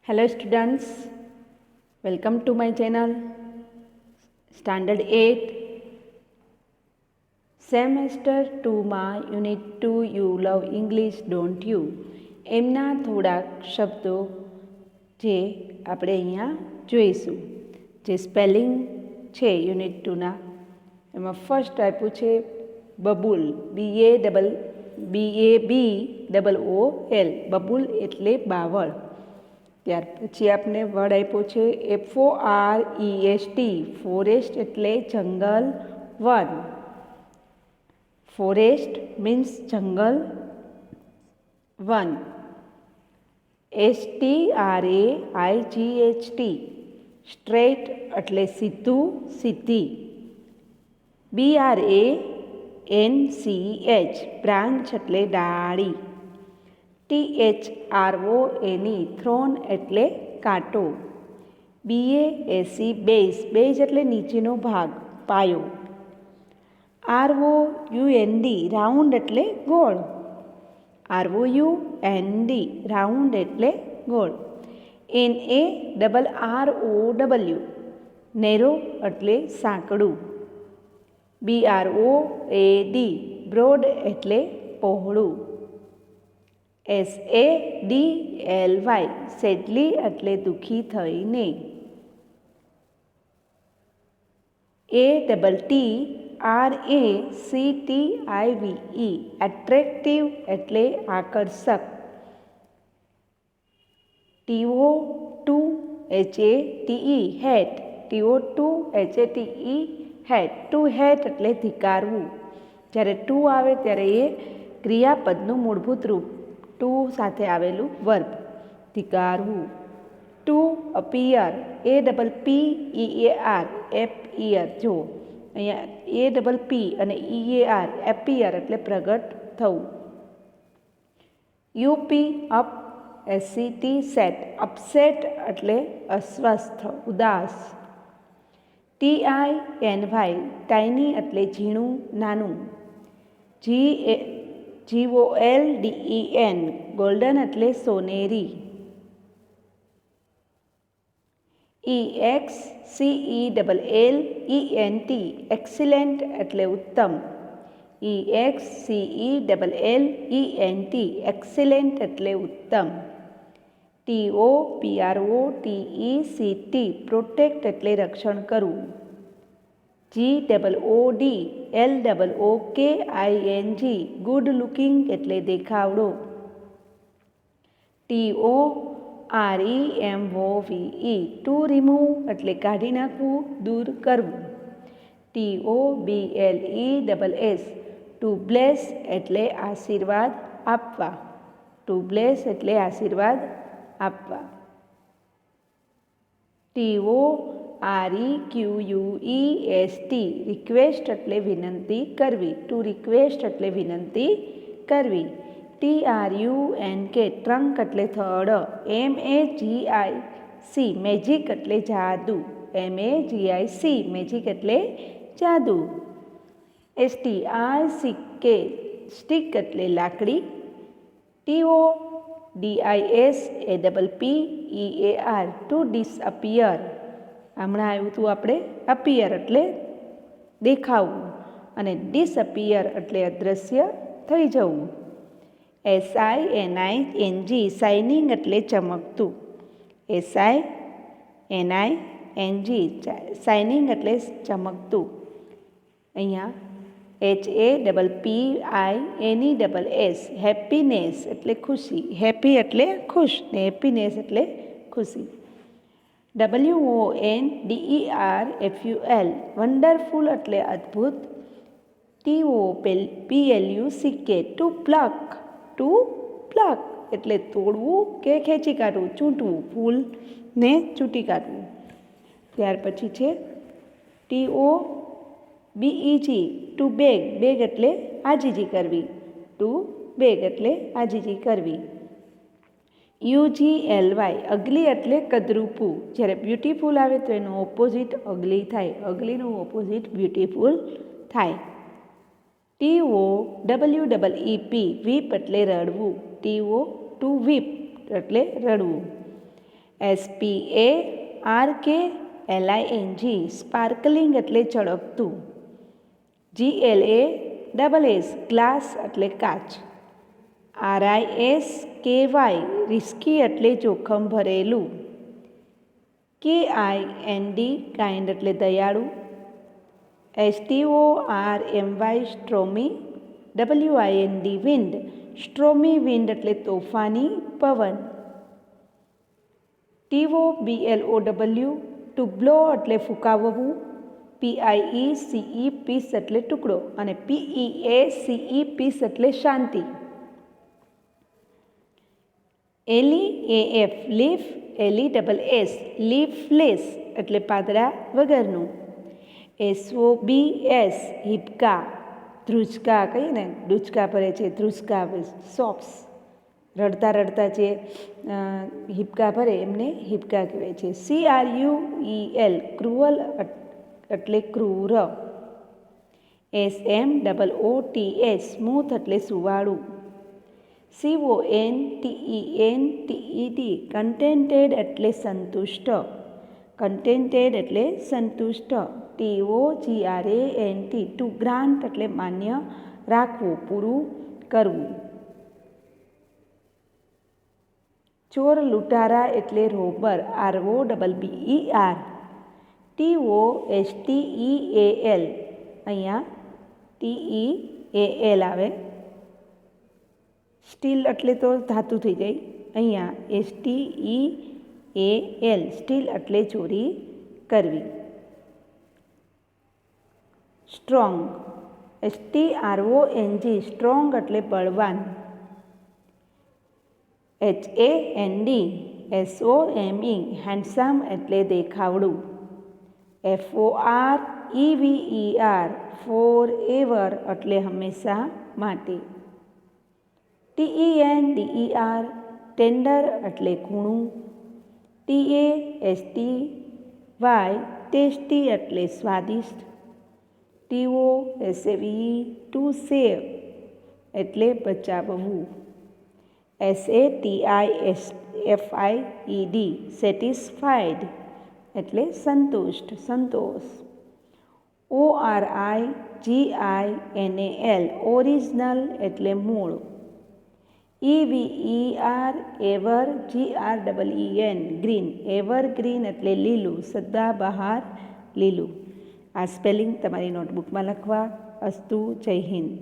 Hello students, welcome to my channel. Standard 8 Semester 2 માં unit 2 You Love English Don't You એમના થોડાક શબ્દો જે આપણે અહીંયા જોઈશું. જે સ્પેલિંગ છે યુનિટ 2ના એમાં ફર્સ્ટ આપ્યું છે બબુલ, BABOOL. બબુલ એટલે બાવળ. ત્યાર પછી આપણે વર્ડ આપ્યો છે FOREST, ફોરેસ્ટ એટલે જંગલ. વન, ફોરેસ્ટ મીન્સ જંગલ. વન. STRAIGHT, સ્ટ્રેટ એટલે સીધું, સીધી. BRANCH, બ્રાન્ચ એટલે ડાળી. THRONE, થ્રોન એટલે કાંટો. BASE, બેઝ એટલે નીચેનો ભાગ, પાયો. ROUND, રાઉન્ડ એટલે ગોળ. ROUND, રાઉન્ડ એટલે ગોળ. NARROW, નેરો એટલે સાંકડું. BROAD, બ્રોડ એટલે પહોળું. SADLY, સેડલી એટલે દુઃખી થઈને. ATTRACTIVE, એટ્રેક્ટિવ એટલે આકર્ષક. TO2HATE, hat. TO2HATE, hat. Two hat એટલે ધિક્કારવું. જ્યારે ટુ આવે ત્યારે એ ક્રિયાપદનું મૂળભૂત રૂપ, ટુ સાથે આવેલું વર્બ, ધિક્કારવું. To appear, APPEAR, appear. જો અહીંયા APP અને EAR, એપિયર એટલે પ્રગટ થવું. UP, up. SET, set, upset એટલે અસ્વસ્થ, ઉદાસ. TINY, ટાઇની એટલે ઝીણું, નાનું. GOLDEN, ગોલ્ડન એટલે સોનેરી. EXCELLENT, એક્સિલેન્ટ એટલે ઉત્તમ. EXCELLENT, એક્સિલેન્ટ એટલે ઉત્તમ. TOPROTECT, પ્રોટેક્ટ એટલે રક્ષણ કરવું. GOODLOOKING, ગુડ લુકિંગ એટલે દેખાવડો. TOREMOVE, ટુ રિમૂવ એટલે કાઢી નાખવું, દૂર કરવું. TOBLESS, ટુ બ્લેસ એટલે આશીર્વાદ આપવા. ટુ બ્લેસ એટલે આશીર્વાદ આપવા. TOREQUEST, રિક્વેસ્ટ એટલે વિનંતી કરવી. ટુ રિક્વેસ્ટ એટલે વિનંતી કરવી. TRUNK, ટ્રંક એટલે થડ. MAGIC, મેજિક એટલે જાદુ. MAGIC, મેજિક એટલે જાદુ. STICK, સ્ટિક એટલે લાકડી. TODISAPPEAR, to disappear. હમણાં આવ્યું હતું આપણે અપિયર એટલે દેખાવું અને ડિસઅપિયર એટલે અદૃશ્ય થઈ જવું. SINING, શાઇનિંગ એટલે ચમકતું. SINING, શાઇનિંગ એટલે ચમકતું. અહીંયા HAPPINESS, હેપીનેસ એટલે ખુશી. હેપી એટલે ખુશ ને હેપીનેસ એટલે ખુશી. WONDERFUL, વન્ડરફુલ એટલે અદ્ભુત. TOPLUCK, to pluck. To pluck એટલે તોડવું કે ખેંચી કાઢવું, ચૂંટવું, ફૂલને ચૂંટી કાઢવું. ત્યાર પછી છે TOBEG, ટુ બેગ. બેગ એટલે આજીજી કરવી. ટુ બેગ એટલે આજીજી કરવી. UGLY, અગલી એટલે કદરૂપું. જ્યારે બ્યુટીફુલ આવે તો એનું ઓપોઝિટ અગલી થાય. અગલીનું ઓપોઝિટ બ્યુટીફુલ થાય. TOWEEP, વીપ એટલે રડવું. ટુ વીપ એટલે રડવું. SPARKLING સ્પાર્કલિંગ એટલે ચળકતું. GLASS ગ્લાસ એટલે કાચ. RISKY રિસ્કી એટલે જોખમ ભરેલું. KIND કાઇન્ડ એટલે દયાળુ. STORMY સ્ટ્રોમી. WIND વિન્ડ સ્ટ્રોમી વિન્ડ એટલે તોફાની પવન. TOBLOW ટુ બ્લો એટલે ફૂંકાવવું. PIECE પીસ એટલે ટુકડો અને PEACE પીસ એટલે શાંતિ. LEAF leaf. LESS લીફલેસ એટલે પાંદડા વગરનું. SOBS હિપકા. ધ્રુજકા કહીએ ને, ડૂચકા ભરે છે, ધ્રુજકા સોપ્સ. રડતા રડતા જે હિપકા ભરે એમને હિપકા કહેવાય છે. CRUEL ક્રુઅલ એટલે ક્રૂર. SMOOTH સ્મૂથ એટલે સુવાળું. CONTENTED કન્ટેન્ટેડ એટલે સંતુષ્ટ. કન્ટેન્ટેડ એટલે સંતુષ્ટ. TOGRANT ટુ ગ્રાન્ટ એટલે માન્ય રાખવું, પૂરું કરવું. ચોર લૂંટારા એટલે રોબર. ROBBER. TOSTEAL અહીંયા TEAL આવે. સ્ટીલ એટલે તો ધાતુ થઈ જાય. અહીંયા STEAL સ્ટીલ એટલે ચોરી કરવી. સ્ટ્રોંગ. STRONG સ્ટ્રોંગ એટલે બળવાન. HAND SOME હેન્ડસમ એટલે દેખાવડું. FOREVER ફોરએવર એટલે હંમેશા માટે. TENDER ટેન્ડર એટલે કૂણું. TASTY ટેસ્ટી એટલે સ્વાદિષ્ટ. TOSAVE ટુ સેવ એટલે બચાવવું. SATISFIED સેટિસ્ફાઈડ એટલે સંતુષ્ટ, સંતોષ. ORIGINAL ઓરિજિનલ એટલે મૂળ. EVER GREEN ગ્રીન એવરગ્રીન એટલે લીલું, સદાબહાર લીલું. આ સ્પેલિંગ તમારી નોટબુકમાં લખવા. અસ્તુ. જય હિન્દ.